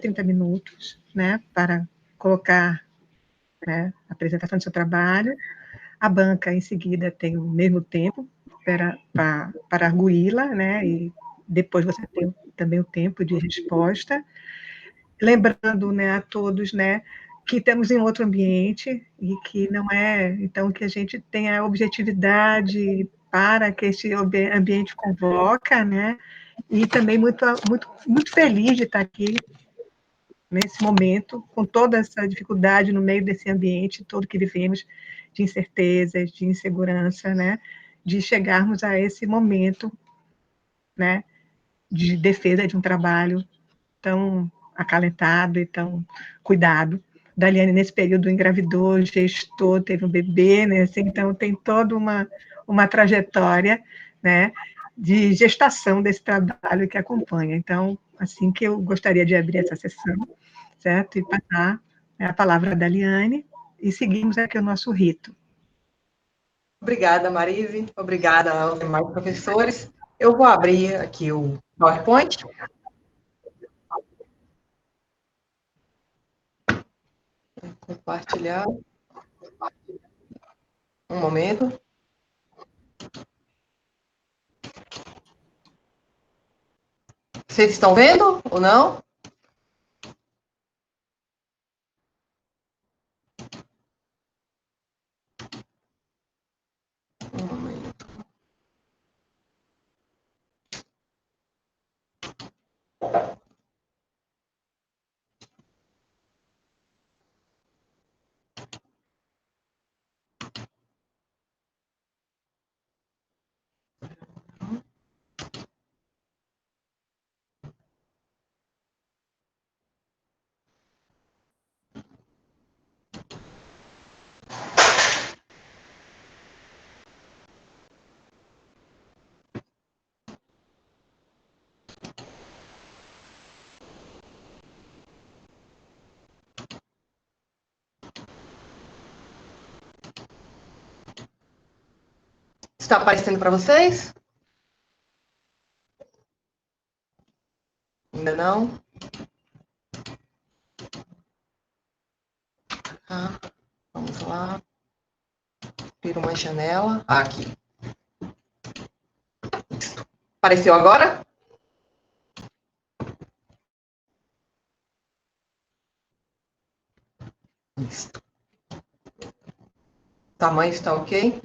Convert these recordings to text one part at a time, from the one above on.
30 minutos, né, para colocar, né, a apresentação do seu trabalho. A banca, em seguida, tem o mesmo tempo para arguí-la, né, e depois você tem também o tempo de resposta. Lembrando, né, a todos, né, que estamos em outro ambiente e que não é, então, que a gente tenha objetividade para que esse ambiente convoca, né, e também muito feliz de estar aqui nesse momento, com toda essa dificuldade no meio desse ambiente todo que vivemos, de incertezas, de insegurança, né, de chegarmos a esse momento, né, de defesa de um trabalho tão acalentado e tão cuidado. Daliane, nesse período, engravidou, gestou, teve um bebê, né? Assim, então, tem toda uma trajetória, né, de gestação desse trabalho que acompanha. Então, assim que eu gostaria de abrir essa sessão, certo? E passar, né, a palavra a Daliane, e seguimos aqui o nosso rito. Obrigada, Marise. Obrigada aos demais professores. Eu vou abrir aqui o PowerPoint. Compartilhar. Um momento. Vocês estão vendo ou não? Um momento. Está aparecendo para vocês? Ainda não? Ah, vamos lá. Abrir uma janela. Aqui. Apareceu agora? Isso. O tamanho está ok?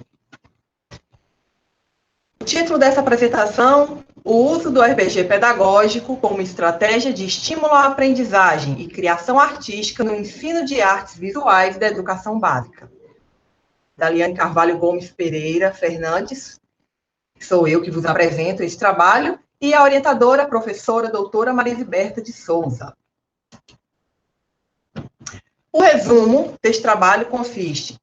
O título dessa apresentação: o uso do RPG pedagógico como estratégia de estímulo à aprendizagem e criação artística no ensino de artes visuais da educação básica. Daliane Carvalho Gomes Pereira Fernandes, sou eu que vos apresento esse trabalho, e a orientadora, professora doutora Marisiberta de Souza. O resumo deste trabalho consiste: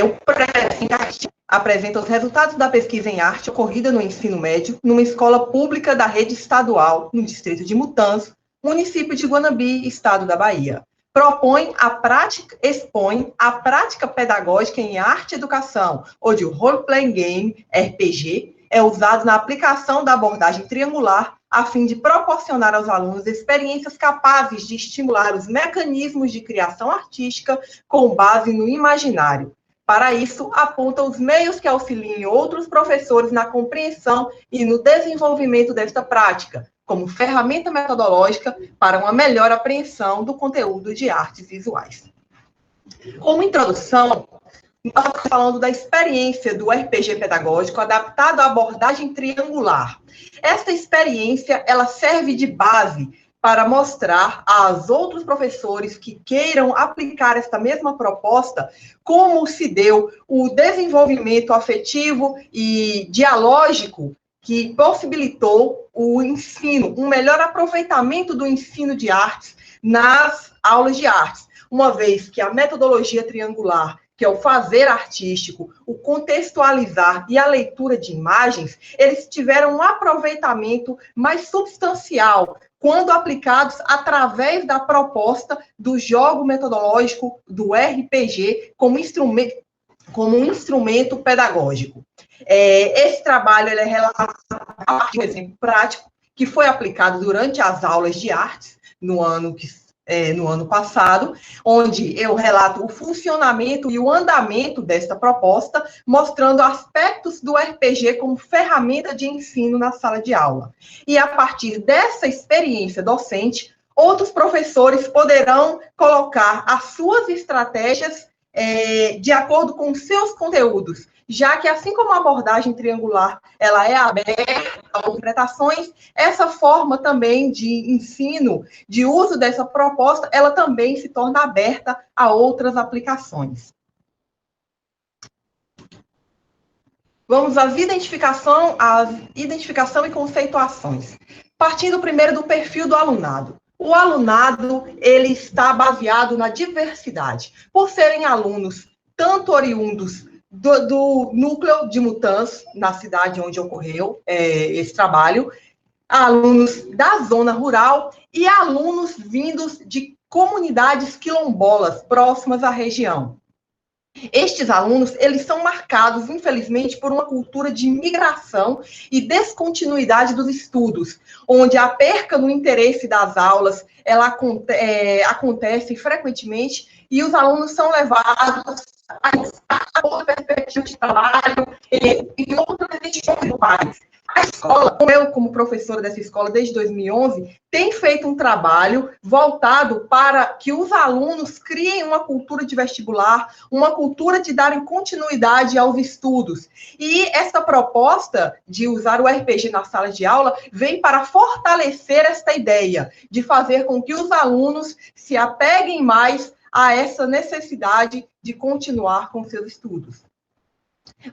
o projeto apresenta os resultados da pesquisa em arte ocorrida no ensino médio, numa escola pública da rede estadual, no distrito de Mutanço, município de Guanabi, estado da Bahia. Expõe a prática pedagógica em arte e educação, onde o role-playing game, RPG, é usado na aplicação da abordagem triangular, a fim de proporcionar aos alunos experiências capazes de estimular os mecanismos de criação artística com base no imaginário. Para isso, aponta os meios que auxiliem outros professores na compreensão e no desenvolvimento desta prática, como ferramenta metodológica para uma melhor apreensão do conteúdo de artes visuais. Como introdução, nós estamos falando da experiência do RPG pedagógico adaptado à abordagem triangular. Esta experiência, ela serve de base para mostrar aos outros professores que queiram aplicar esta mesma proposta como se deu o desenvolvimento afetivo e dialógico que possibilitou o ensino, um melhor aproveitamento do ensino de artes nas aulas de artes, uma vez que a metodologia triangular, que é o fazer artístico, o contextualizar e a leitura de imagens, eles tiveram um aproveitamento mais substancial quando aplicados através da proposta do jogo metodológico do RPG como um instrumento pedagógico. Esse trabalho ele é relacionado a um exemplo prático que foi aplicado durante as aulas de artes, no ano passado, onde eu relato o funcionamento e o andamento desta proposta, mostrando aspectos do RPG como ferramenta de ensino na sala de aula. E a partir dessa experiência docente, outros professores poderão colocar as suas estratégias de acordo com seus conteúdos, já que, assim como a abordagem triangular ela é aberta a interpretações, essa forma também de ensino, de uso dessa proposta, ela também se torna aberta a outras aplicações. Vamos às identificação e conceituações. Partindo primeiro do perfil do alunado. O alunado, ele está baseado na diversidade. Por serem alunos tanto oriundos do núcleo de Mutanz, na cidade onde ocorreu esse trabalho, alunos da zona rural e alunos vindos de comunidades quilombolas próximas à região. Estes alunos, eles são marcados, infelizmente, por uma cultura de migração e descontinuidade dos estudos, onde a perca no interesse das aulas, ela acontece frequentemente e os alunos são levados a outra perspectiva de trabalho e outras regiões do país. A escola, eu como professora dessa escola desde 2011, tem feito um trabalho voltado para que os alunos criem uma cultura de vestibular, uma cultura de darem continuidade aos estudos. E essa proposta de usar o RPG na sala de aula vem para fortalecer esta ideia, de fazer com que os alunos se apeguem mais a essa necessidade de continuar com seus estudos.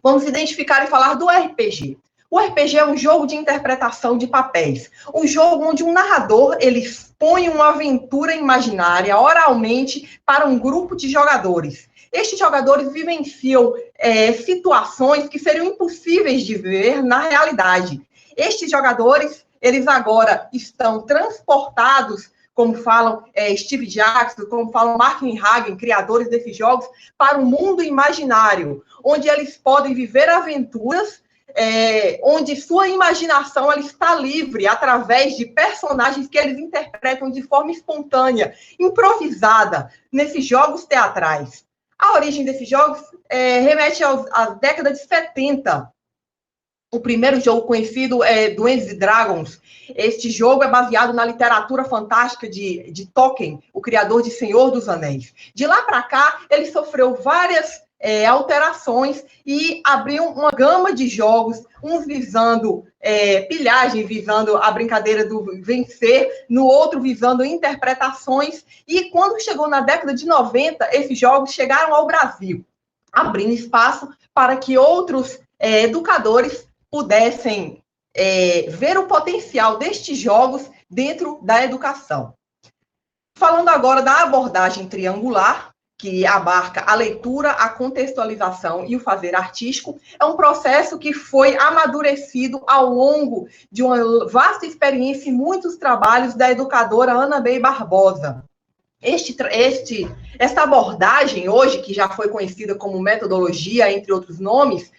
Vamos identificar e falar do RPG. O RPG é um jogo de interpretação de papéis, um jogo onde um narrador ele expõe uma aventura imaginária oralmente para um grupo de jogadores. Estes jogadores vivenciam situações que seriam impossíveis de ver na realidade. Estes jogadores, eles agora estão transportados, como falam Steve Jackson, como falam Martin Hagen, criadores desses jogos, para um mundo imaginário, onde eles podem viver aventuras, onde sua imaginação ela está livre através de personagens que eles interpretam de forma espontânea, improvisada, nesses jogos teatrais. A origem desses jogos remete à década de 70. O primeiro jogo conhecido é Dungeons & Dragons. Este jogo é baseado na literatura fantástica de Tolkien, o criador de Senhor dos Anéis. De lá para cá, ele sofreu várias alterações e abriu uma gama de jogos, uns visando pilhagem, visando a brincadeira do vencer, no outro visando interpretações. E quando chegou na década de 90, esses jogos chegaram ao Brasil, abrindo espaço para que outros educadores pudessem ver o potencial destes jogos dentro da educação. Falando agora da abordagem triangular, que abarca a leitura, a contextualização e o fazer artístico, é um processo que foi amadurecido ao longo de uma vasta experiência e muitos trabalhos da educadora Ana Bey Barbosa. Esta abordagem, hoje, que já foi conhecida como metodologia, entre outros nomes,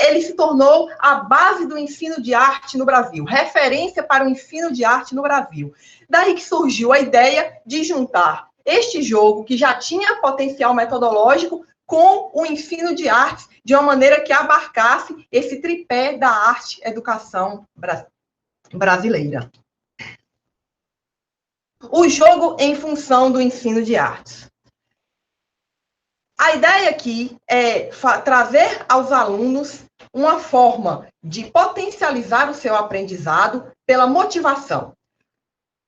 ele se tornou a base do ensino de arte no Brasil, referência para o ensino de arte no Brasil. Daí que surgiu a ideia de juntar este jogo, que já tinha potencial metodológico, com o ensino de artes, de uma maneira que abarcasse esse tripé da arte-educação brasileira. O jogo em função do ensino de artes. A ideia aqui é trazer aos alunos uma forma de potencializar o seu aprendizado pela motivação.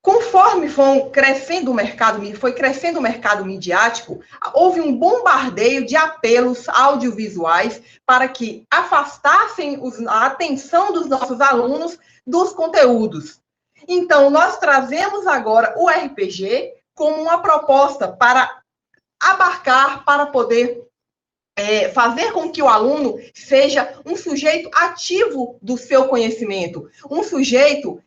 Conforme foi crescendo o mercado midiático, houve um bombardeio de apelos audiovisuais para que afastassem a atenção dos nossos alunos dos conteúdos. Então, nós trazemos agora o RPG como uma proposta para abarcar, para poder fazer com que o aluno seja um sujeito ativo do seu conhecimento, um sujeito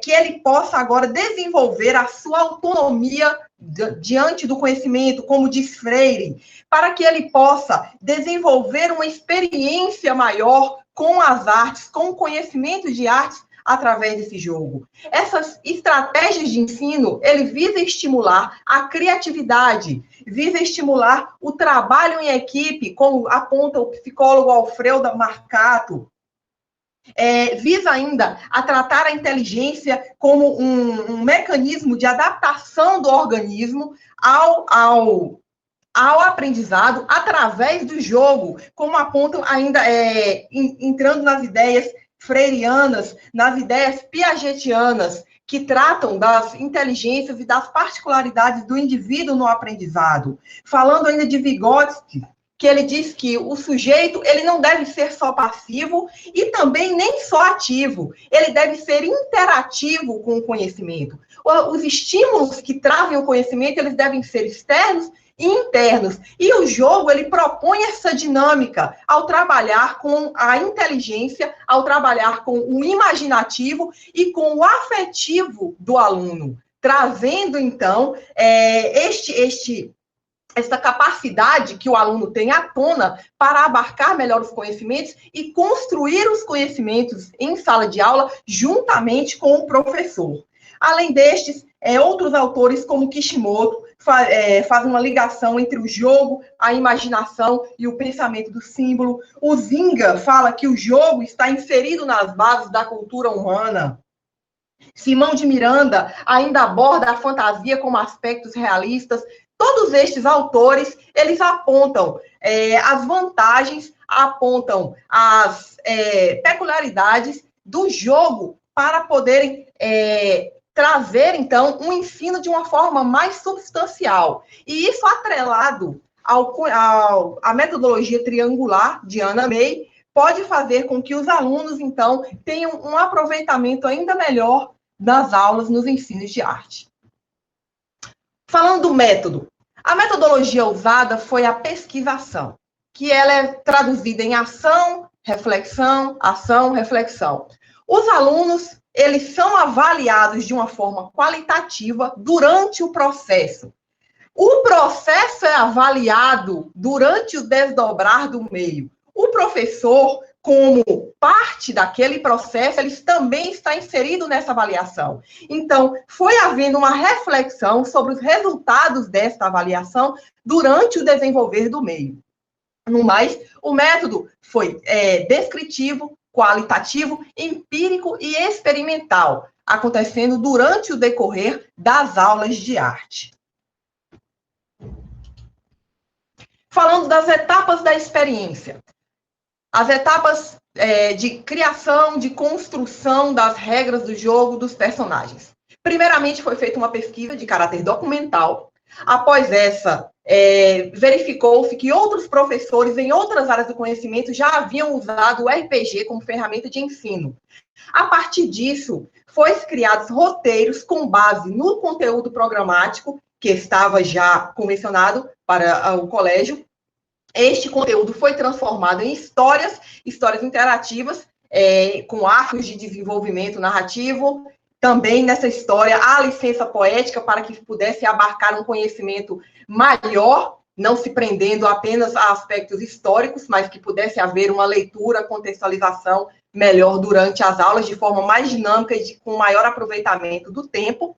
que ele possa agora desenvolver a sua autonomia diante do conhecimento, como diz Freire, para que ele possa desenvolver uma experiência maior com as artes, com o conhecimento de artes, através desse jogo. Essas estratégias de ensino, ele visa estimular a criatividade, visa estimular o trabalho em equipe, como aponta o psicólogo Alfredo Marcato, visa ainda a tratar a inteligência como um mecanismo de adaptação do organismo ao aprendizado através do jogo, como apontam ainda, entrando nas ideias freirianas, nas ideias piagetianas, que tratam das inteligências e das particularidades do indivíduo no aprendizado. Falando ainda de Vygotsky, que ele diz que o sujeito ele não deve ser só passivo e também nem só ativo, ele deve ser interativo com o conhecimento. Os estímulos que trazem o conhecimento, eles devem ser externos e internos. E o jogo, ele propõe essa dinâmica ao trabalhar com a inteligência, ao trabalhar com o imaginativo e com o afetivo do aluno, trazendo, então, essa capacidade que o aluno tem à tona para abarcar melhor os conhecimentos e construir os conhecimentos em sala de aula juntamente com o professor. Além destes, outros autores, como Kishimoto, fazem uma ligação entre o jogo, a imaginação e o pensamento do símbolo. O Zinga fala que o jogo está inserido nas bases da cultura humana. Simão de Miranda ainda aborda a fantasia como aspectos realistas. Todos estes autores, eles apontam as vantagens, apontam as peculiaridades do jogo para poderem trazer, então, um ensino de uma forma mais substancial. E isso atrelado à metodologia triangular de Anna May, pode fazer com que os alunos, então, tenham um aproveitamento ainda melhor das aulas nos ensinos de arte. Falando do método, a metodologia usada foi a pesquisação, que ela é traduzida em ação, reflexão, ação, reflexão. Os alunos, eles são avaliados de uma forma qualitativa durante o processo. O processo é avaliado durante o desdobrar do meio. O professor, como parte daquele processo, ele também está inserido nessa avaliação. Então, foi havendo uma reflexão sobre os resultados desta avaliação durante o desenvolver do meio. No mais, o método foi descritivo, qualitativo, empírico e experimental, acontecendo durante o decorrer das aulas de arte. Falando das etapas da experiência. As etapas de criação, de construção das regras do jogo dos personagens. Primeiramente, foi feita uma pesquisa de caráter documental. Após essa, verificou-se que outros professores em outras áreas do conhecimento já haviam usado o RPG como ferramenta de ensino. A partir disso, foram criados roteiros com base no conteúdo programático, que estava já convencionado para o colégio. Este conteúdo foi transformado em histórias interativas, com arcos de desenvolvimento narrativo. Também nessa história, há licença poética para que pudesse abarcar um conhecimento maior, não se prendendo apenas a aspectos históricos, mas que pudesse haver uma leitura, contextualização melhor durante as aulas, de forma mais dinâmica e com maior aproveitamento do tempo.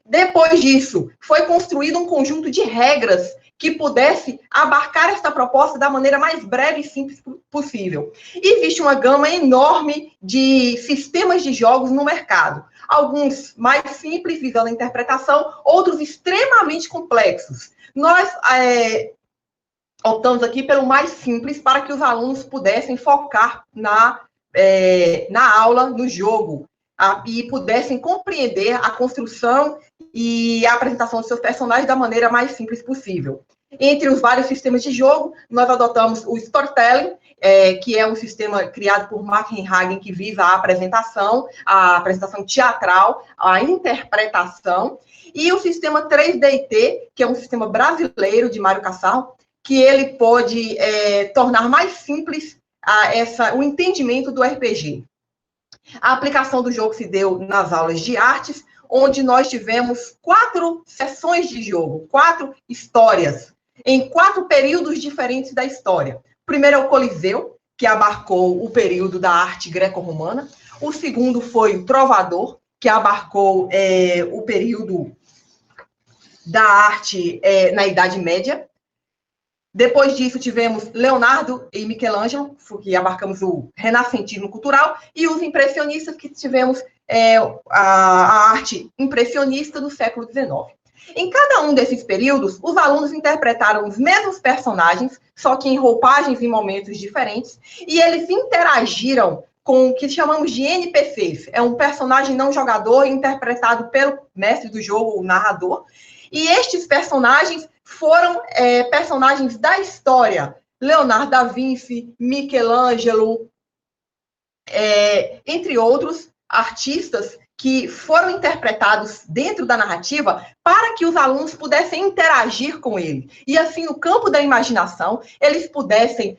Depois disso, foi construído um conjunto de regras que pudesse abarcar esta proposta da maneira mais breve e simples possível. E existe uma gama enorme de sistemas de jogos no mercado. Alguns mais simples, visando a interpretação, outros extremamente complexos. Nós optamos aqui pelo mais simples para que os alunos pudessem focar na aula, no jogo, e pudessem compreender a construção e a apresentação dos seus personagens da maneira mais simples possível. Entre os vários sistemas de jogo, nós adotamos o Storytelling, que é um sistema criado por Mark Hagen, que visa a apresentação teatral, a interpretação, e o sistema 3DT, que é um sistema brasileiro de Mário Cassarro, que ele pode tornar mais simples o entendimento do RPG. A aplicação do jogo se deu nas aulas de artes, onde nós tivemos 4 sessões de jogo, 4 histórias, em 4 períodos diferentes da história. O primeiro é o Coliseu, que abarcou o período da arte greco-romana. O segundo foi o Trovador, que abarcou o período da arte na Idade Média. Depois disso, tivemos Leonardo e Michelangelo, que abarcamos o renascentismo cultural, e os impressionistas, que tivemos a arte impressionista no século XIX. Em cada um desses períodos, os alunos interpretaram os mesmos personagens, só que em roupagens e momentos diferentes, e eles interagiram com o que chamamos de NPCs. É um personagem não jogador interpretado pelo mestre do jogo, o narrador. E estes personagens foram personagens da história. Leonardo da Vinci, Michelangelo, entre outros artistas que foram interpretados dentro da narrativa para que os alunos pudessem interagir com ele. E assim, no campo da imaginação, eles pudessem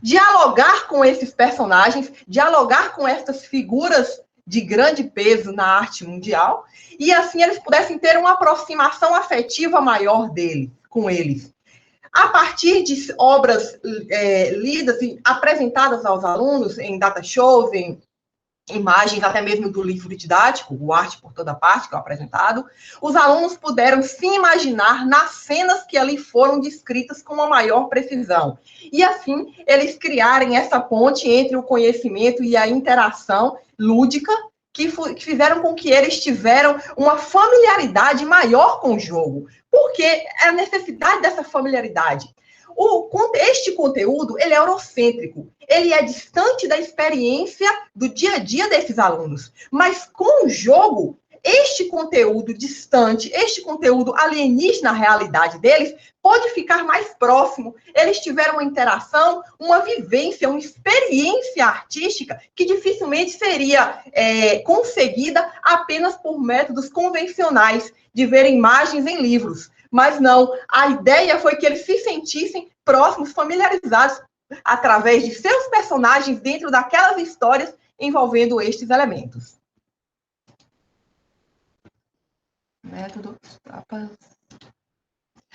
dialogar com esses personagens, dialogar com essas figuras de grande peso na arte mundial, e assim eles pudessem ter uma aproximação afetiva maior com eles. A partir de obras lidas e apresentadas aos alunos em data shows, em imagens até mesmo do livro didático, o Arte por Toda Parte, que é apresentado, os alunos puderam se imaginar nas cenas que ali foram descritas com uma maior precisão. E assim, eles criarem essa ponte entre o conhecimento e a interação lúdica, que fizeram com que eles tiveram uma familiaridade maior com o jogo. Porque é a necessidade dessa familiaridade. Este conteúdo, ele é eurocêntrico, ele é distante da experiência do dia a dia desses alunos. Mas com o jogo, este conteúdo distante, este conteúdo alienígena à realidade deles, pode ficar mais próximo. Eles tiveram uma interação, uma vivência, uma experiência artística que dificilmente seria conseguida apenas por métodos convencionais de ver imagens em livros. Mas não, a ideia foi que eles se sentissem próximos, familiarizados, através de seus personagens dentro daquelas histórias envolvendo estes elementos. Método.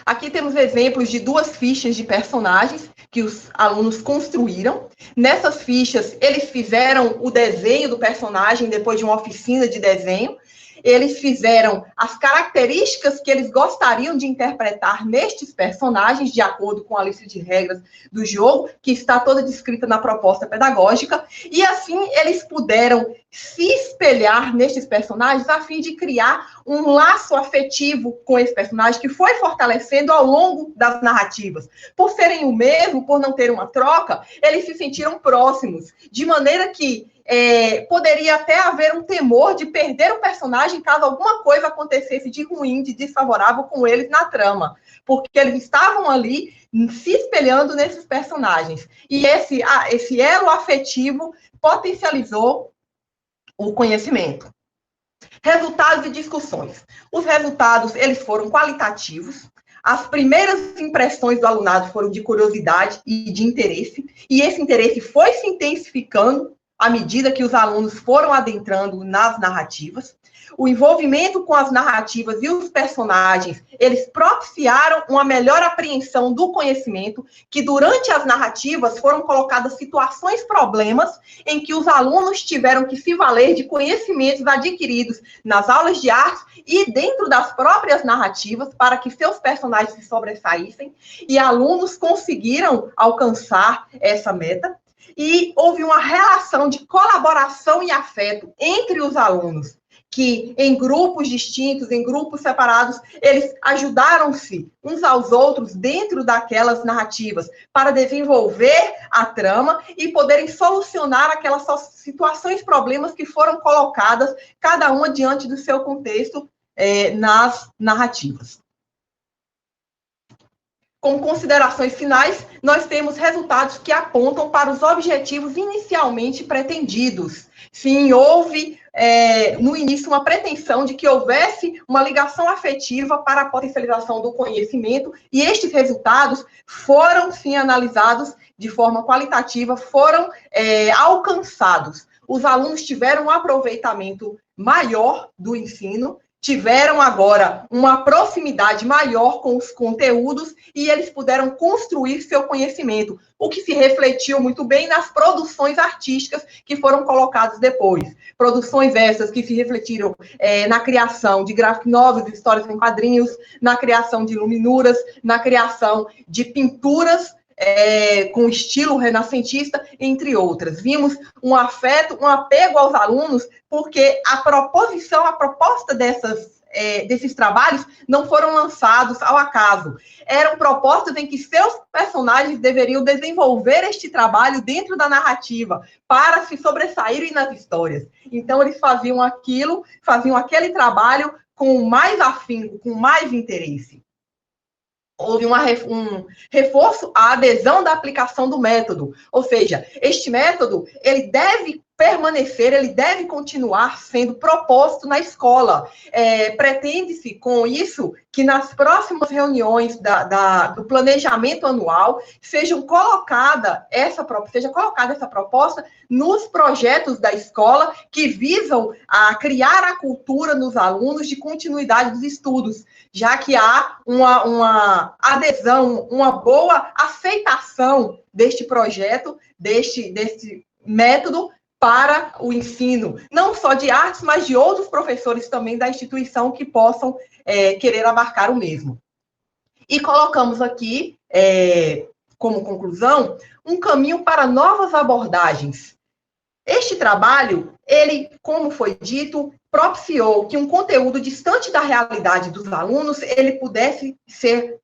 Aqui temos exemplos de 2 fichas de personagens que os alunos construíram. Nessas fichas, eles fizeram o desenho do personagem depois de uma oficina de desenho. Eles fizeram as características que eles gostariam de interpretar nestes personagens, de acordo com a lista de regras do jogo, que está toda descrita na proposta pedagógica, e assim eles puderam se espelhar nestes personagens a fim de criar um laço afetivo com esse personagem que foi fortalecendo ao longo das narrativas. Por serem o mesmo, por não ter uma troca, eles se sentiram próximos, de maneira que poderia até haver um temor de perder o personagem caso alguma coisa acontecesse de ruim, de desfavorável com eles na trama, porque eles estavam ali se espelhando nesses personagens. E esse elo afetivo potencializou o conhecimento. Resultados e discussões. Os resultados, eles foram qualitativos. As primeiras impressões do alunado foram de curiosidade e de interesse, e esse interesse foi se intensificando à medida que os alunos foram adentrando nas narrativas. O envolvimento com as narrativas e os personagens, eles propiciaram uma melhor apreensão do conhecimento, que durante as narrativas foram colocadas situações, problemas, em que os alunos tiveram que se valer de conhecimentos adquiridos nas aulas de arte e dentro das próprias narrativas, para que seus personagens se sobressaíssem, e alunos conseguiram alcançar essa meta. E houve uma relação de colaboração e afeto entre os alunos, que em grupos distintos, em grupos separados, eles ajudaram-se uns aos outros dentro daquelas narrativas para desenvolver a trama e poderem solucionar aquelas situações, problemas que foram colocadas, cada uma diante do seu contexto nas narrativas. Como considerações finais, nós temos resultados que apontam para os objetivos inicialmente pretendidos. Sim, houve, no início, uma pretensão de que houvesse uma ligação afetiva para a potencialização do conhecimento, e estes resultados foram, sim, analisados de forma qualitativa, foram alcançados. Os alunos tiveram um aproveitamento maior do ensino, tiveram agora uma proximidade maior com os conteúdos e eles puderam construir seu conhecimento, o que se refletiu muito bem nas produções artísticas que foram colocadas depois. Produções essas que se refletiram na criação de graphic novels, histórias em quadrinhos, na criação de iluminuras, na criação de pinturas com estilo renascentista, entre outras. Vimos um afeto, um apego aos alunos, porque a proposta desses trabalhos não foram lançados ao acaso. Eram propostas em que seus personagens deveriam desenvolver este trabalho dentro da narrativa, para se sobressaírem nas histórias. Então, eles faziam aquele trabalho com mais afinco, com mais interesse. Houve um reforço à adesão da aplicação do método. Ou seja, este método, ele deve permanecer, ele deve continuar sendo proposto na escola. Pretende-se, com isso, que nas próximas reuniões do planejamento anual seja colocada essa proposta nos projetos da escola que visam a criar a cultura nos alunos de continuidade dos estudos, já que há uma adesão, uma boa aceitação deste projeto, deste método, para o ensino, não só de artes, mas de outros professores também da instituição que possam querer abarcar o mesmo. E colocamos aqui, como conclusão, um caminho para novas abordagens. Este trabalho, ele, como foi dito, propiciou que um conteúdo distante da realidade dos alunos, ele pudesse ser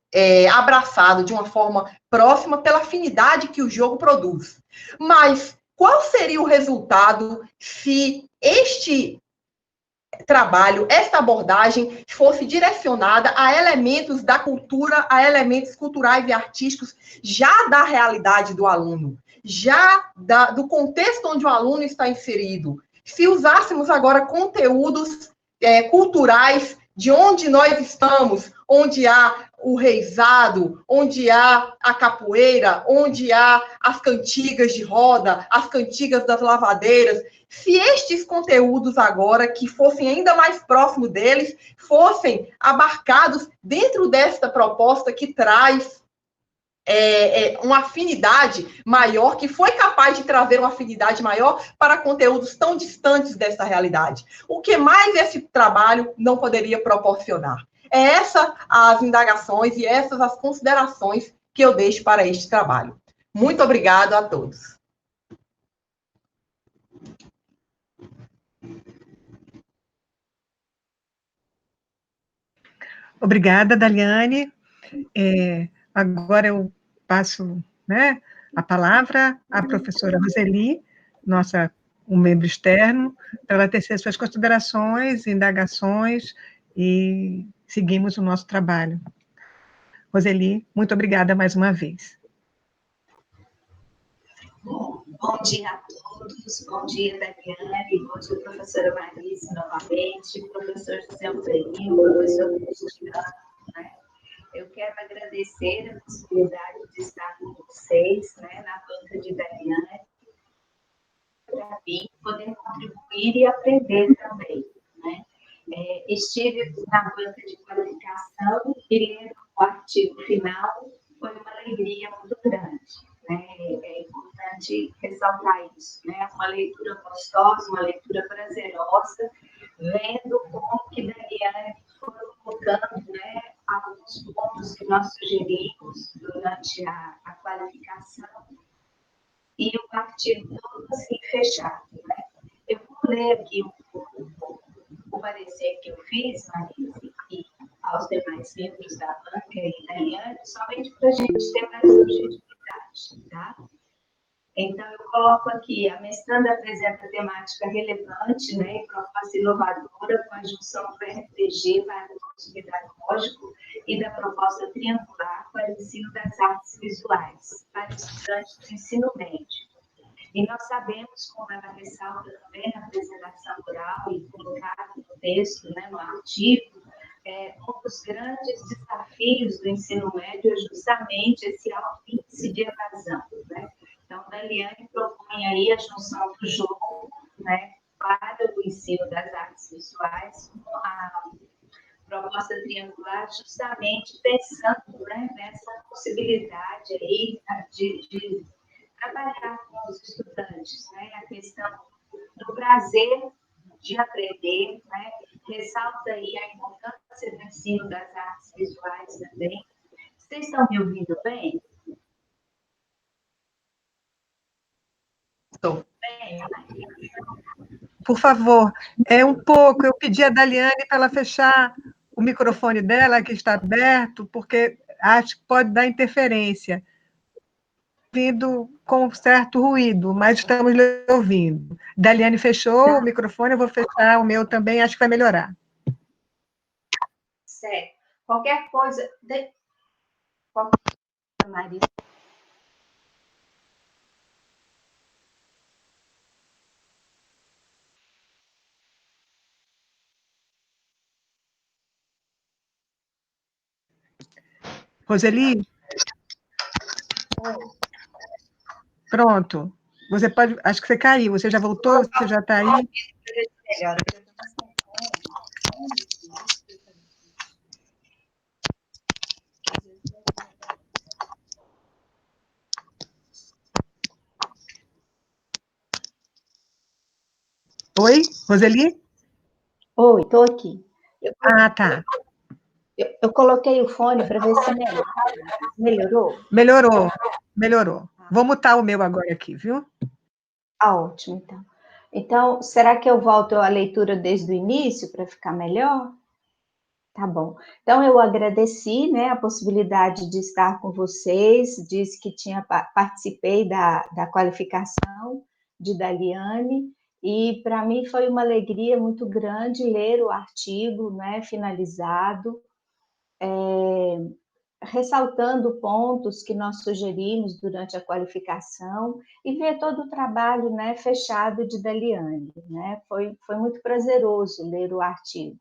abraçado de uma forma próxima pela afinidade que o jogo produz. Mas qual seria o resultado se este trabalho, esta abordagem fosse direcionada a elementos da cultura, a elementos culturais e artísticos já da realidade do aluno, já do contexto onde o aluno está inserido? Se usássemos agora conteúdos culturais de onde nós estamos, onde há o reizado, onde há a capoeira, onde há as cantigas de roda, as cantigas das lavadeiras, se estes conteúdos agora, que fossem ainda mais próximos deles, fossem abarcados dentro desta proposta que traz uma afinidade maior, que foi capaz de trazer uma afinidade maior para conteúdos tão distantes dessa realidade. O que mais esse trabalho não poderia proporcionar? Essas as indagações e essas as considerações que eu deixo para este trabalho. Muito obrigada a todos. Obrigada, Daliane. Agora eu passo, né, a palavra à professora Roseli, um membro externo, para ela tecer suas considerações, indagações, e seguimos o nosso trabalho. Roseli, muito obrigada mais uma vez. Bom dia a todos, bom dia, Daliane, bom dia, professora Marisa, novamente, professor José Alfredo, professor Cristiano, né? Eu quero agradecer a possibilidade de estar com vocês, né, na banca de Daliane, para mim poder contribuir e aprender também, né? Estive na banca de qualificação e ler o artigo final, foi uma alegria muito grande, né? É importante ressaltar isso, né? Uma leitura gostosa, uma leitura prazerosa, vendo como que Daliane foi colocando, né, alguns pontos que nós sugerimos durante a qualificação e o artigo todo assim fechado, né? Eu vou ler aqui o parecer que eu fiz, Marisa, e aos demais membros da banca e Daliane, somente para a gente ter mais objetividade, tá? Então, eu coloco aqui, a mestranda apresenta temática relevante, né, e proposta inovadora com a junção do RPG, variedade pedagógico, e da proposta triangular para o ensino das artes visuais, para estudantes do ensino médio. E nós sabemos, como ela ressalta também na apresentação oral e colocado no texto, né, no artigo, um dos grandes desafios do ensino médio é justamente esse alto índice de evasão, né? Então, Daliane propõe aí a junção do jogo, né, para o ensino das artes visuais, com proposta triangular, justamente pensando, né, nessa possibilidade aí de trabalhar com os estudantes, né, a questão do prazer de aprender, né, ressalta aí a importância do ensino das artes visuais também. Vocês estão me ouvindo bem? Estou. Bem, Por favor, um pouco. Eu pedi a Daliane para ela fechar o microfone dela, que está aberto, porque acho que pode dar interferência, vindo com certo ruído, mas estamos lhe ouvindo. Daliane fechou o microfone, eu vou fechar o meu também, acho que vai melhorar. certo. Qualquer coisa, Maria. Roseli? Pronto. Você pode. Acho que você caiu. Você já voltou? Você já está aí? Melhor. Oi, Roseli? Oi, estou aqui. Ah, tá. Eu coloquei o fone para ver se melhora. Melhorou? Melhorou. Vou mutar o meu agora aqui, viu? Ah, ótimo, então. Então, será que eu volto à leitura desde o início para ficar melhor? Tá bom. Então, eu agradeci, né, a possibilidade de estar com vocês, disse que participei da qualificação de Daliane, e para mim foi uma alegria muito grande ler o artigo, né, finalizado, ressaltando pontos que nós sugerimos durante a qualificação e ver todo o trabalho, né, fechado de Daliane, né? Foi muito prazeroso ler o artigo.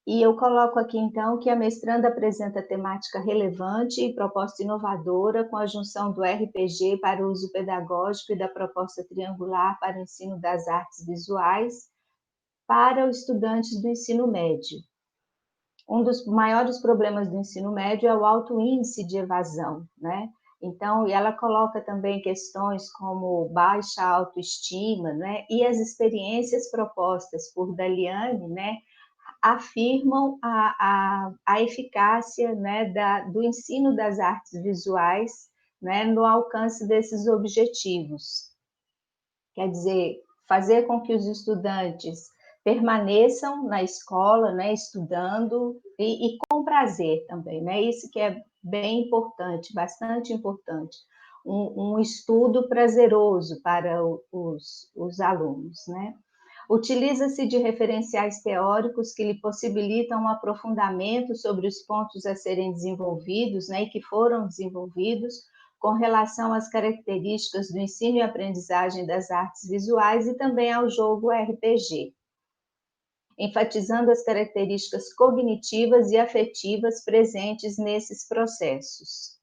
E eu coloco aqui, então, que a mestranda apresenta temática relevante e proposta inovadora com a junção do RPG para o uso pedagógico e da proposta triangular para o ensino das artes visuais para os estudantes do ensino médio. Um dos maiores problemas do ensino médio é o alto índice de evasão, né? Então, e ela coloca também questões como baixa autoestima, né? E as experiências propostas por Daliane, né? Afirmam a eficácia, né, do ensino das artes visuais, né, no alcance desses objetivos. Quer dizer, fazer com que os estudantes permaneçam na escola, né, estudando e com prazer também, né? Isso que é bem importante, bastante importante. Um estudo prazeroso para os alunos, né? Utiliza-se de referenciais teóricos que lhe possibilitam um aprofundamento sobre os pontos a serem desenvolvidos, né, e que foram desenvolvidos com relação às características do ensino e aprendizagem das artes visuais e também ao jogo RPG, enfatizando as características cognitivas e afetivas presentes nesses processos.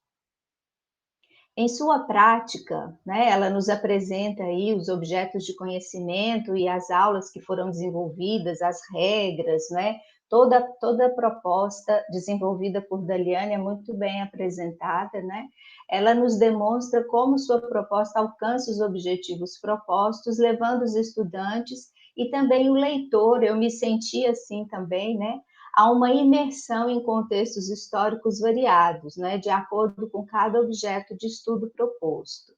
Em sua prática, né, ela nos apresenta aí os objetos de conhecimento e as aulas que foram desenvolvidas, as regras, né, toda a proposta desenvolvida por Daliane é muito bem apresentada, né? Ela nos demonstra como sua proposta alcança os objetivos propostos, levando os estudantes e também o leitor, eu me senti assim também, né? Há uma imersão em contextos históricos variados, né, de acordo com cada objeto de estudo proposto.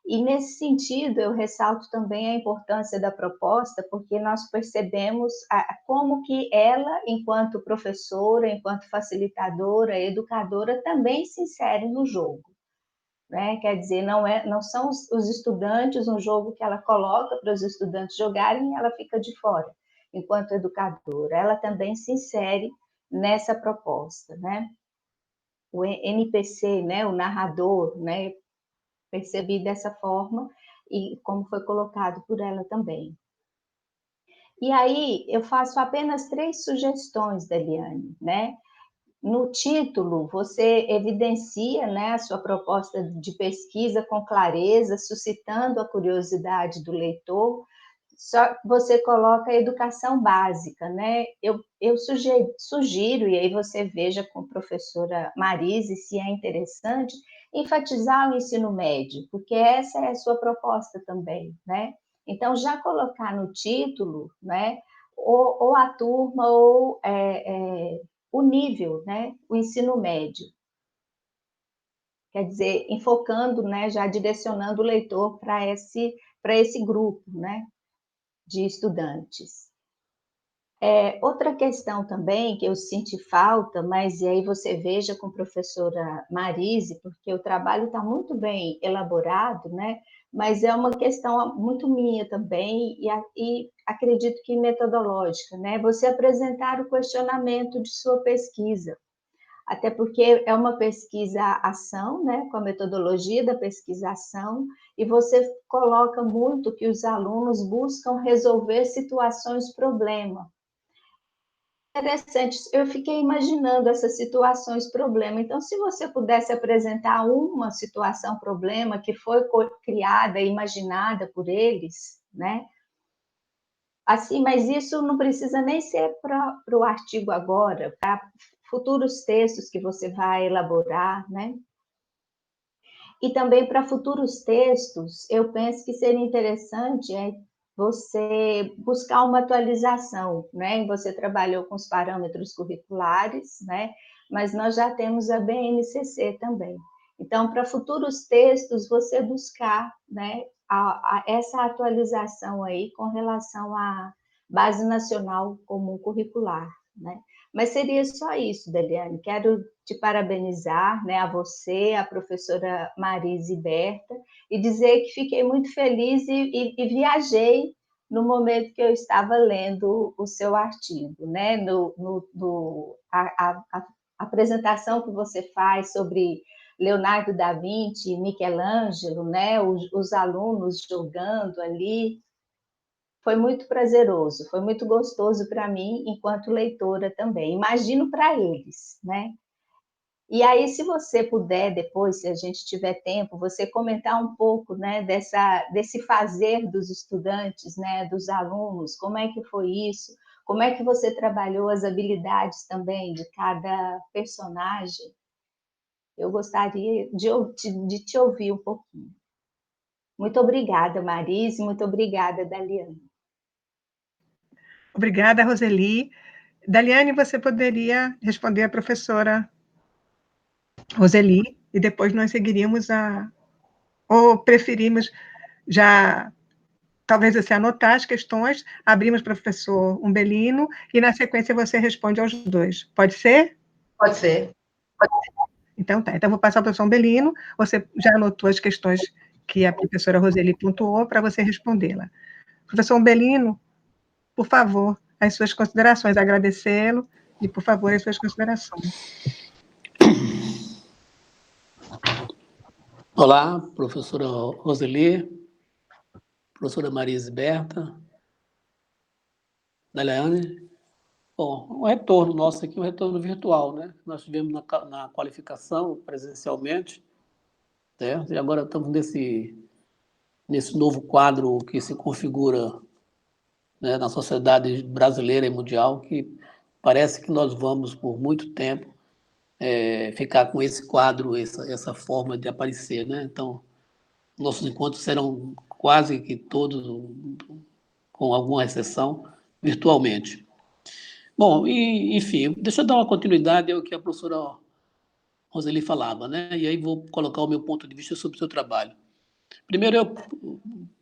E, nesse sentido, eu ressalto também a importância da proposta, porque nós percebemos como que ela, enquanto professora, enquanto facilitadora, educadora, também se insere no jogo. Né? Quer dizer, não são os estudantes, um jogo que ela coloca para os estudantes jogarem e ela fica de fora. Enquanto educadora, ela também se insere nessa proposta, né? O NPC, né, o narrador, né, percebi dessa forma e como foi colocado por ela também. E aí eu faço apenas 3 sugestões, Daliane, né? No título, você evidencia, né, a sua proposta de pesquisa com clareza, suscitando a curiosidade do leitor, só você coloca a educação básica, né? Eu sugiro, e aí você veja com a professora Marise se é interessante, enfatizar o ensino médio, porque essa é a sua proposta também, né? Então, já colocar no título, né, ou a turma, ou o nível, né, o ensino médio. Quer dizer, enfocando, né, já direcionando o leitor para esse grupo, né, de estudantes. Outra questão também que eu senti falta, mas e aí você veja com a professora Marise, porque o trabalho está muito bem elaborado, né? Mas é uma questão muito minha também, e acredito que metodológica, né? Você apresentar o questionamento de sua pesquisa, até porque é uma pesquisa-ação, né? Com a metodologia da pesquisa-ação, e você coloca muito que os alunos buscam resolver situações-problema. Interessante, eu fiquei imaginando essas situações problema. Então, se você pudesse apresentar uma situação problema que foi criada, imaginada por eles, né? Assim, mas isso não precisa nem ser para o artigo agora, para futuros textos que você vai elaborar, né? E também para futuros textos, eu penso que seria interessante você buscar uma atualização, né? Você trabalhou com os parâmetros curriculares, né? Mas nós já temos a BNCC também. Então, para futuros textos, você buscar, né, essa atualização aí com relação à Base Nacional Comum Curricular, né? Mas seria só isso, Deliane. Quero te parabenizar, né, a você, a professora Marise Berta, e dizer que fiquei muito feliz e viajei no momento que eu estava lendo o seu artigo, né, a apresentação que você faz sobre Leonardo da Vinci e Michelangelo, né, os alunos jogando ali. Foi muito prazeroso, foi muito gostoso para mim, enquanto leitora também. Imagino para eles, né? E aí, se você puder, depois, se a gente tiver tempo, você comentar um pouco, né, desse fazer dos estudantes, né, dos alunos, como é que foi isso, como é que você trabalhou as habilidades também de cada personagem, eu gostaria de te ouvir um pouquinho. Muito obrigada, Marise, muito obrigada, Daliane. Obrigada, Roseli. Daliane, você poderia responder à professora Roseli, e depois nós seguiríamos ou preferimos já, talvez você anotar as questões, abrimos para o professor Umbelino, e na sequência você responde aos dois. Pode ser? Pode ser. Então tá, então vou passar para o professor Umbelino, você já anotou as questões que a professora Roseli pontuou para você respondê-la. Professor Umbelino, por favor, as suas considerações, agradecê-lo, e por favor, as suas considerações. Olá, professora Roseli, professora Marise Berta, Daliane. Bom, um retorno nosso aqui, um retorno virtual, né? Nós tivemos na qualificação presencialmente, certo? E agora estamos nesse novo quadro que se configura, né, na sociedade brasileira e mundial, que parece que nós vamos, por muito tempo, ficar com esse quadro, essa forma de aparecer, né? Então, nossos encontros serão quase que todos, com alguma exceção, virtualmente. Bom, enfim, deixa eu dar uma continuidade ao que a professora Roseli falava, né? E aí vou colocar o meu ponto de vista sobre o seu trabalho. Primeiro, eu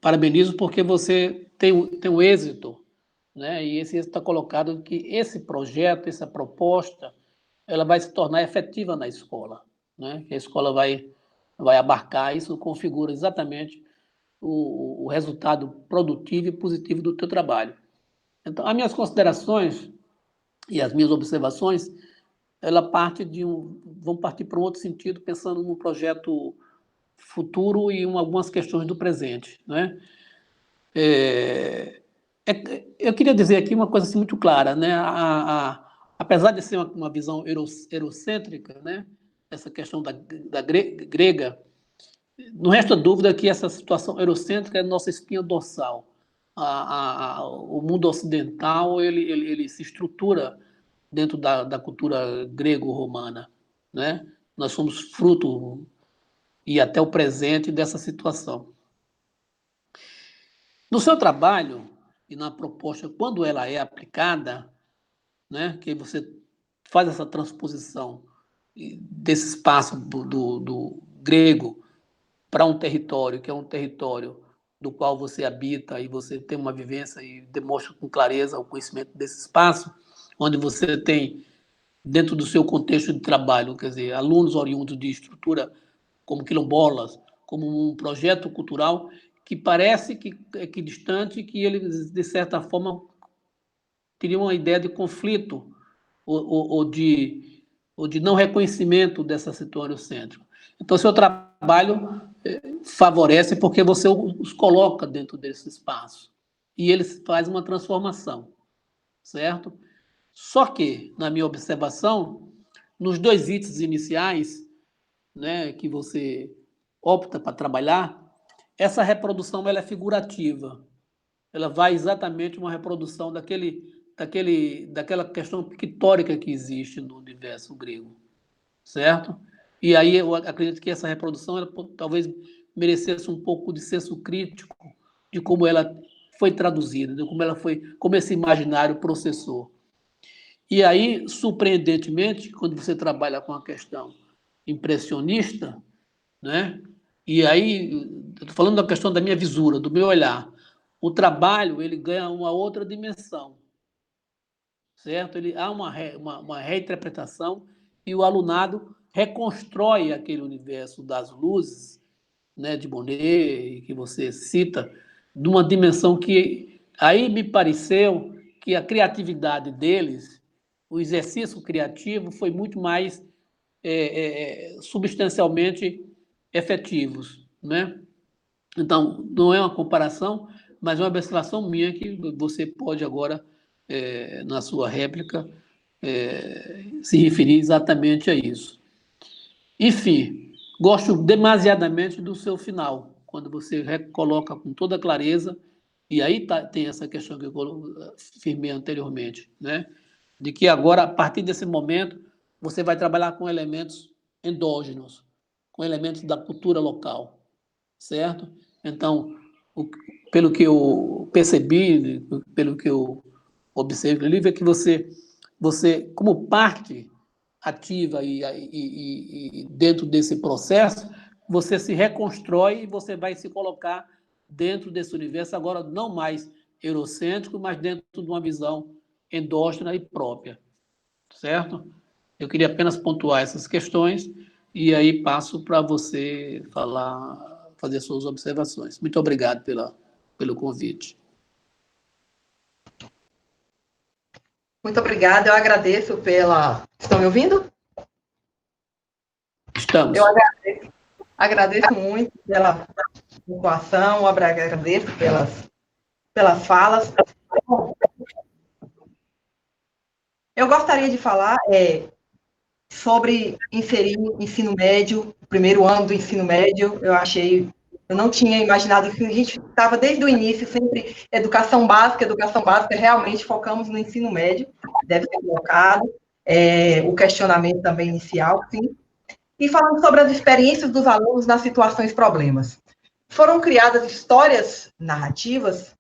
parabenizo porque você tem um êxito, né? E esse êxito está colocado que esse projeto, essa proposta, ela vai se tornar efetiva na escola, né? Que a escola vai abarcar, isso configura exatamente o resultado produtivo e positivo do teu trabalho. Então, as minhas considerações e as minhas observações, vão partir para um outro sentido, pensando num projeto futuro e algumas questões do presente, né? Eu queria dizer aqui uma coisa assim muito clara, né? Apesar de ser uma visão eurocêntrica, né? Essa questão da grega, não resta dúvida que essa situação eurocêntrica é nossa espinha dorsal. o mundo ocidental ele se estrutura dentro da cultura grego-romana, né? Nós somos fruto e até o presente dessa situação. No seu trabalho e na proposta, quando ela é aplicada, né, que você faz essa transposição desse espaço do grego para um território, que é um território do qual você habita e você tem uma vivência e demonstra com clareza o conhecimento desse espaço, onde você tem, dentro do seu contexto de trabalho, quer dizer, alunos oriundos de estrutura como quilombolas, como um projeto cultural que parece que é distante, que eles, de certa forma, teriam uma ideia de conflito ou de não reconhecimento dessa situação eurocêntrica. Então, seu trabalho favorece porque você os coloca dentro desse espaço e eles fazem uma transformação, certo? Só que, na minha observação, nos 2 itens iniciais, né, que você opta para trabalhar, essa reprodução ela é figurativa. Ela vai exatamente uma reprodução daquela questão pictórica que existe no universo grego, certo? E aí eu acredito que essa reprodução ela talvez merecesse um pouco de senso crítico de como ela foi traduzida, de como esse imaginário processou. E aí, surpreendentemente, quando você trabalha com a questão impressionista, né? E aí, estou falando da questão da minha visura, do meu olhar, o trabalho ele ganha uma outra dimensão, certo? Há uma reinterpretação e o alunado reconstrói aquele universo das luzes, né, de Monet, que você cita, de uma dimensão que aí me pareceu que a criatividade deles, o exercício criativo foi muito mais substancialmente efetivos, né? Então, não é uma comparação, mas é uma observação minha que você pode agora, na sua réplica, se referir exatamente a isso. Enfim, gosto demasiadamente do seu final, quando você coloca com toda clareza, e aí tem essa questão que eu afirmei anteriormente, né? De que agora, a partir desse momento, você vai trabalhar com elementos endógenos, com elementos da cultura local, certo? Então, pelo que eu percebi, pelo que eu observo no livro, é que você como parte ativa e dentro desse processo, você se reconstrói e você vai se colocar dentro desse universo, agora não mais eurocêntrico, mas dentro de uma visão endógena e própria, certo? Eu queria apenas pontuar essas questões e aí passo para você fazer suas observações. Muito obrigado pelo convite. Muito obrigada, eu agradeço pela... Estão me ouvindo? Estamos. Eu agradeço muito pela pontuação, agradeço pelas falas. Eu gostaria de falar sobre inserir o ensino médio, o primeiro ano do ensino médio. Eu não tinha imaginado que a gente estava desde o início sempre educação básica, realmente focamos no ensino médio, deve ser colocado, o questionamento também inicial, sim. E falando sobre as experiências dos alunos nas situações problemas. Foram criadas histórias narrativas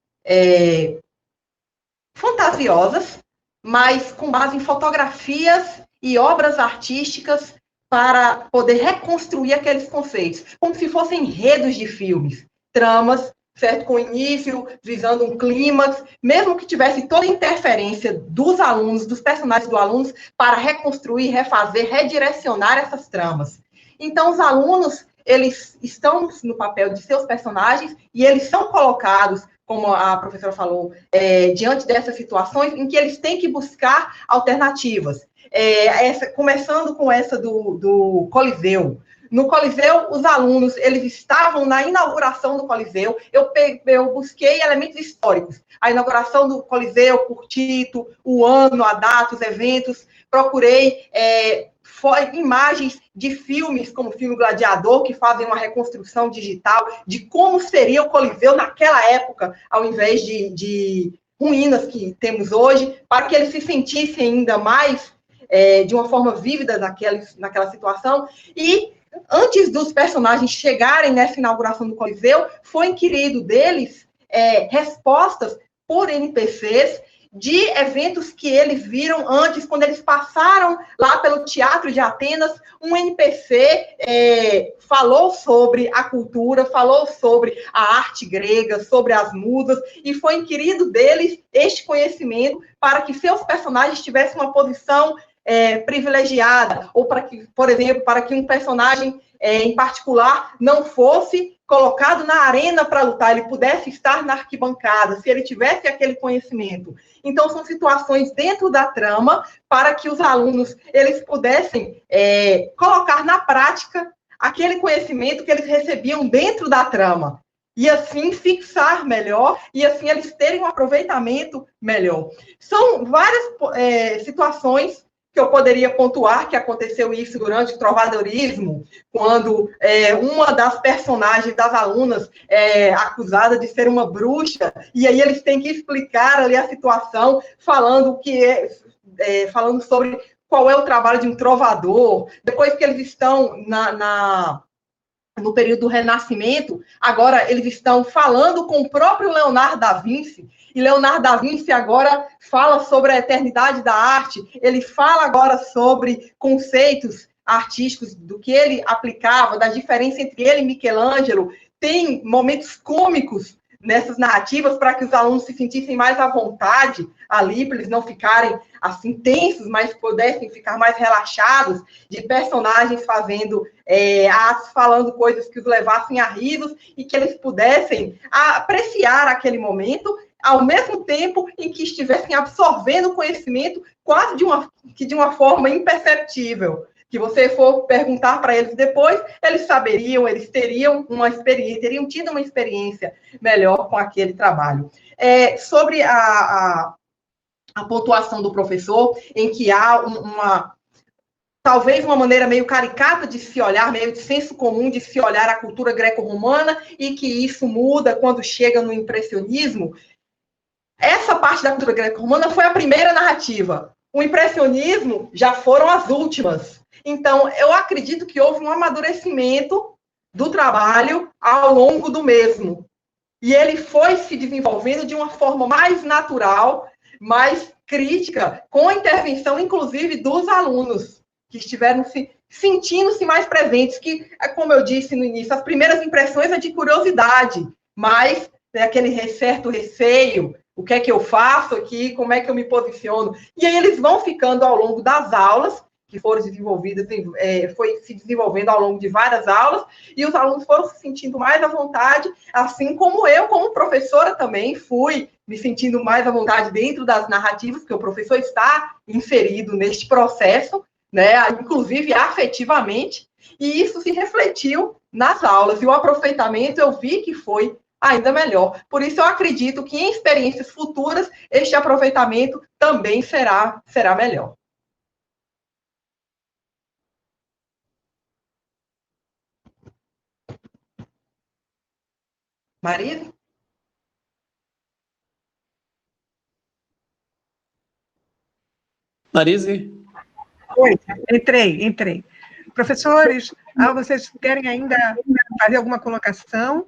fantasiosas, mas com base em fotografias e obras artísticas para poder reconstruir aqueles conceitos, como se fossem enredos de filmes, tramas, certo? Com início, visando um clímax, mesmo que tivesse toda a interferência dos alunos, dos personagens dos alunos, para reconstruir, refazer, redirecionar essas tramas. Então, os alunos, eles estão no papel de seus personagens e eles são colocados, como a professora falou, diante dessas situações em que eles têm que buscar alternativas. Começando com essa do Coliseu. No Coliseu, os alunos, eles estavam na inauguração do Coliseu, eu busquei elementos históricos, a inauguração do Coliseu por Tito, o ano, a data, os eventos, procurei imagens de filmes, como o filme Gladiador, que fazem uma reconstrução digital de como seria o Coliseu naquela época, ao invés de ruínas que temos hoje, para que eles se sentissem ainda mais de uma forma vívida naquela situação. E antes dos personagens chegarem nessa inauguração do Coliseu, foi inquirido deles respostas por NPCs de eventos que eles viram antes, quando eles passaram lá pelo Teatro de Atenas. Um NPC falou sobre a cultura, falou sobre a arte grega, sobre as musas, e foi inquirido deles este conhecimento para que seus personagens tivessem uma posição privilegiada, ou para que, por exemplo, para que um personagem em particular não fosse colocado na arena para lutar, ele pudesse estar na arquibancada, se ele tivesse aquele conhecimento. Então, são situações dentro da trama para que os alunos eles pudessem colocar na prática aquele conhecimento que eles recebiam dentro da trama. E assim fixar melhor, e assim eles terem um aproveitamento melhor. São várias situações que eu poderia pontuar, que aconteceu isso durante o trovadorismo, quando uma das personagens das alunas é acusada de ser uma bruxa, e aí eles têm que explicar ali a situação, falando falando sobre qual é o trabalho de um trovador. Depois que eles estão no período do Renascimento, agora eles estão falando com o próprio Leonardo da Vinci, e Leonardo da Vinci agora fala sobre a eternidade da arte, ele fala agora sobre conceitos artísticos, do que ele aplicava, da diferença entre ele e Michelangelo. Tem momentos cômicos nessas narrativas para que os alunos se sentissem mais à vontade ali, para eles não ficarem assim tensos, mas pudessem ficar mais relaxados, de personagens fazendo atos, falando coisas que os levassem a risos e que eles pudessem apreciar aquele momento, ao mesmo tempo em que estivessem absorvendo o conhecimento quase de uma forma imperceptível. Que você for perguntar para eles depois, eles saberiam, eles teriam tido uma experiência melhor com aquele trabalho. Sobre a pontuação do professor, em que há talvez uma maneira meio caricata de se olhar, meio de senso comum de se olhar a cultura greco-romana, e que isso muda quando chega no impressionismo. Essa parte da cultura greco-romana foi a primeira narrativa. O impressionismo já foram as últimas. Então, eu acredito que houve um amadurecimento do trabalho ao longo do mesmo. E ele foi se desenvolvendo de uma forma mais natural, mais crítica, com a intervenção, inclusive, dos alunos, que estiveram sentindo-se mais presentes, que, como eu disse no início, as primeiras impressões é de curiosidade, mas aquele certo receio, o que é que eu faço aqui, como é que eu me posiciono. E aí eles vão ficando ao longo das aulas, que foram desenvolvidas, foi se desenvolvendo ao longo de várias aulas, e os alunos foram se sentindo mais à vontade, assim como eu, como professora também, fui me sentindo mais à vontade dentro das narrativas, porque o professor está inserido neste processo, né, inclusive afetivamente, e isso se refletiu nas aulas, e o aproveitamento eu vi que foi ainda melhor. Por isso, eu acredito que em experiências futuras, este aproveitamento também será melhor. Marise? Marise? Oi, entrei. Professores, vocês querem ainda fazer alguma colocação?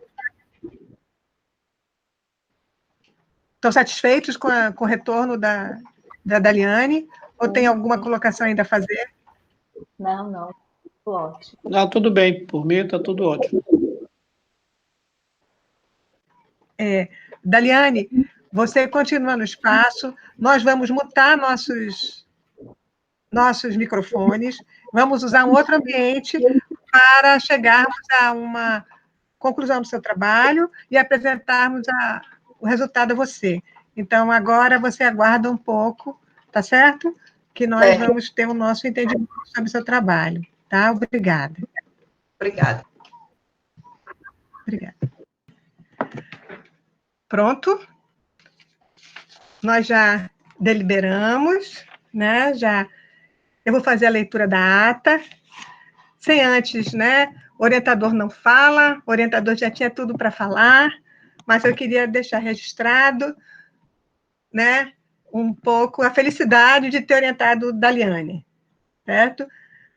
Estão satisfeitos com o retorno da Daliane? Ou tem alguma colocação ainda a fazer? Não, ótimo. Não, tudo bem, por mim está tudo ótimo. Daliane, você continua no espaço, nós vamos mutar nossos microfones, vamos usar um outro ambiente para chegarmos a uma conclusão do seu trabalho e apresentarmos o resultado a você. Então, agora você aguarda um pouco, tá certo? Que nós vamos ter o nosso entendimento sobre o seu trabalho, tá? Obrigada. Obrigada. Pronto? Nós já deliberamos, né? Já eu vou fazer a leitura da ata, sem antes, né? O orientador não fala, o orientador já tinha tudo para falar, mas eu queria deixar registrado, né, um pouco a felicidade de ter orientado Daliane, certo?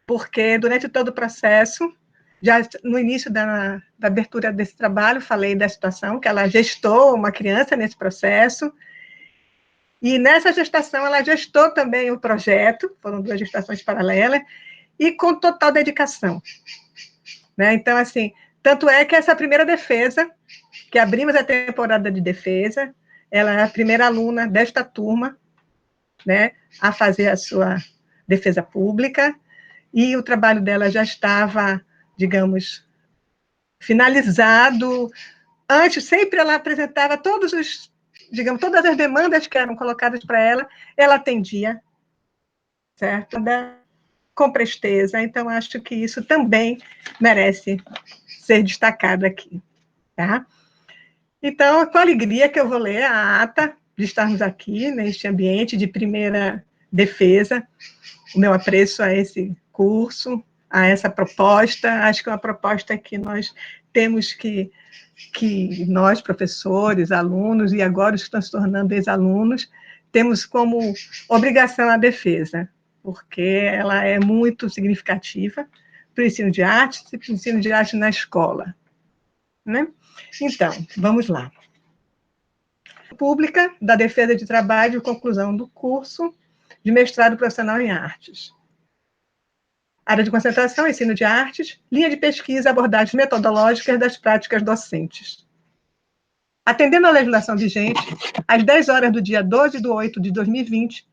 Porque durante todo o processo, já no início da abertura desse trabalho, falei da situação que ela gestou uma criança nesse processo, e nessa gestação ela gestou também o projeto, foram 2 gestações paralelas, e com total dedicação. Né? Então, assim, tanto é que essa primeira defesa, que abrimos a temporada de defesa, ela é a primeira aluna desta turma, né, a fazer a sua defesa pública, e o trabalho dela já estava, digamos, finalizado. Antes, sempre ela apresentava todas as demandas que eram colocadas para ela, ela atendia, certo? Com presteza. Então, acho que isso também merece ser destacado aqui, tá? Então, com alegria que eu vou ler a ata de estarmos aqui neste ambiente de primeira defesa, o meu apreço a esse curso, a essa proposta. Acho que é uma proposta que nós temos que nós, professores, alunos, e agora os que estão se tornando ex-alunos, temos como obrigação a defesa, porque ela é muito significativa para o ensino de arte e para o ensino de arte na escola. Né? Então, vamos lá. Pública da defesa de trabalho e conclusão do curso de mestrado profissional em artes. Área de concentração, ensino de artes, linha de pesquisa, abordagens metodológicas das práticas docentes. Atendendo à legislação vigente, às 10 horas do dia 12/8/2020,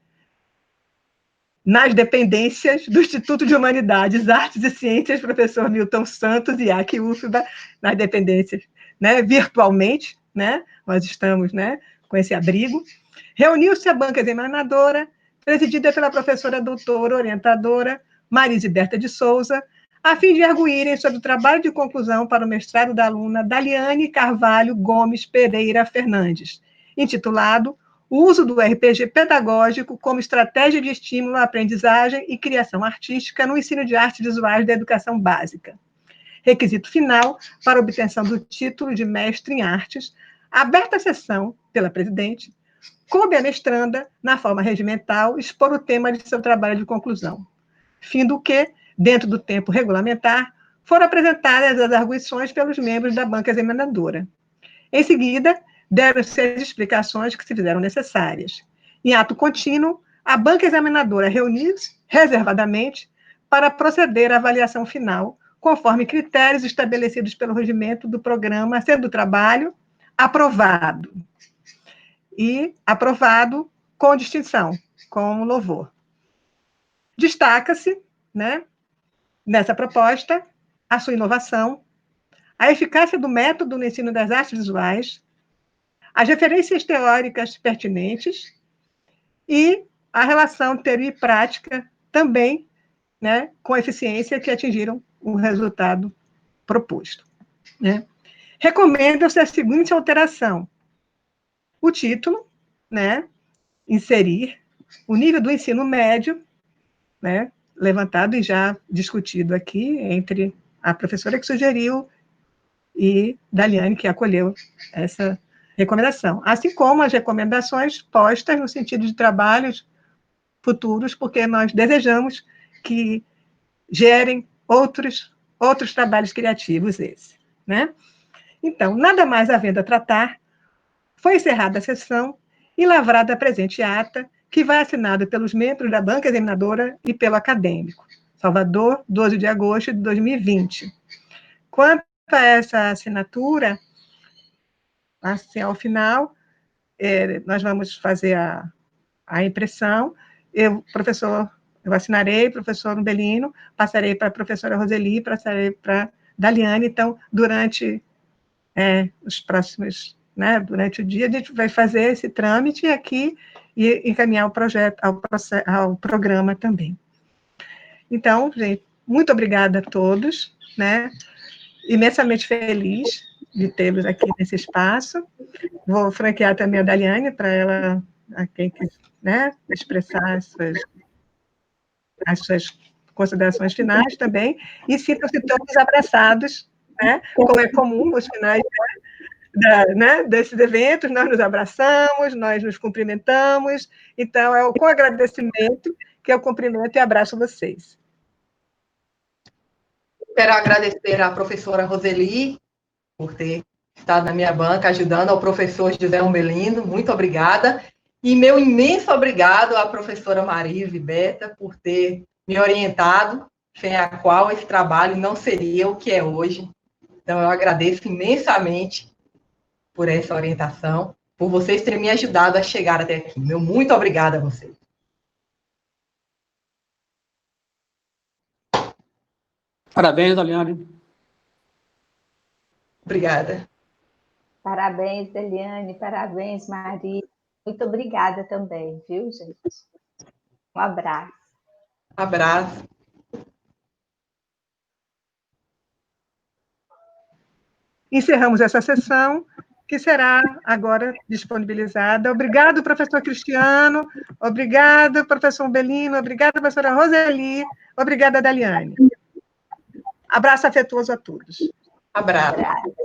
nas dependências do Instituto de Humanidades, Artes e Ciências, professor Milton Santos, IAC UFBA, nas dependências, né, virtualmente, né, nós estamos, né, com esse abrigo, reuniu-se a banca examinadora, presidida pela professora doutora orientadora Marise Berta de Souza, a fim de arguírem sobre o trabalho de conclusão para o mestrado da aluna Daliane Carvalho Gomes Pereira Fernandes, intitulado O uso do RPG pedagógico como estratégia de estímulo à aprendizagem e criação artística no ensino de artes visuais da educação básica. Requisito final para obtenção do título de mestre em artes, aberta a sessão pela presidente, coube à mestranda, na forma regimental, expor o tema de seu trabalho de conclusão. Fim do que, dentro do tempo regulamentar, foram apresentadas as arguições pelos membros da banca examinadora. Em seguida, deram-se as explicações que se fizeram necessárias. Em ato contínuo, a banca examinadora reuniu-se reservadamente para proceder à avaliação final, conforme critérios estabelecidos pelo regimento do programa, sendo o trabalho aprovado. E aprovado com distinção, com louvor. Destaca-se, né, nessa proposta, a sua inovação, a eficácia do método no ensino das artes visuais, as referências teóricas pertinentes e a relação teoria e prática também, né, com eficiência que atingiram o resultado proposto. Né? Recomenda-se a seguinte alteração. O título, né, inserir o nível do ensino médio, né, levantado e já discutido aqui entre a professora que sugeriu e Daliane, que acolheu essa recomendação, assim como as recomendações postas no sentido de trabalhos futuros, porque nós desejamos que gerem outros trabalhos criativos esses, né? Então, nada mais havendo a tratar, foi encerrada a sessão e lavrada a presente ata, que vai assinada pelos membros da banca examinadora e pelo acadêmico. Salvador, 12 de agosto de 2020. Quanto a essa assinatura, assim, ao final, nós vamos fazer a impressão. Eu assinarei, professor Umbelino, passarei para a professora Roseli, passarei para Daliane. Então, durante os próximos, né, durante o dia, a gente vai fazer esse trâmite aqui e encaminhar o projeto, ao programa também. Então, gente, muito obrigada a todos, né? Imensamente feliz de tê-los aqui nesse espaço. Vou franquear também a Daliane para ela, a quem quiser, né, expressar as suas as suas considerações finais também, e sintam-se todos abraçados, né? Como é comum nos finais desses eventos, nós nos abraçamos, nós nos cumprimentamos, então é com agradecimento que eu cumprimento e abraço vocês. Quero agradecer à professora Roseli por ter estado na minha banca, ajudando ao professor José Umbelino, muito obrigada. E meu imenso obrigado à professora Marise Beta por ter me orientado, sem a qual esse trabalho não seria o que é hoje. Então, eu agradeço imensamente por essa orientação, por vocês terem me ajudado a chegar até aqui. Meu muito obrigada a vocês. Parabéns, Eliane. Obrigada. Parabéns, Eliane, parabéns, Maria. Muito obrigada também, viu, gente? Um abraço. Abraço. Encerramos essa sessão, que será agora disponibilizada. Obrigado, professor Cristiano, obrigado, professor Umbelino, obrigada, professora Roseli, obrigada, Daliane. Abraço afetuoso a todos. Abraço. Abraço.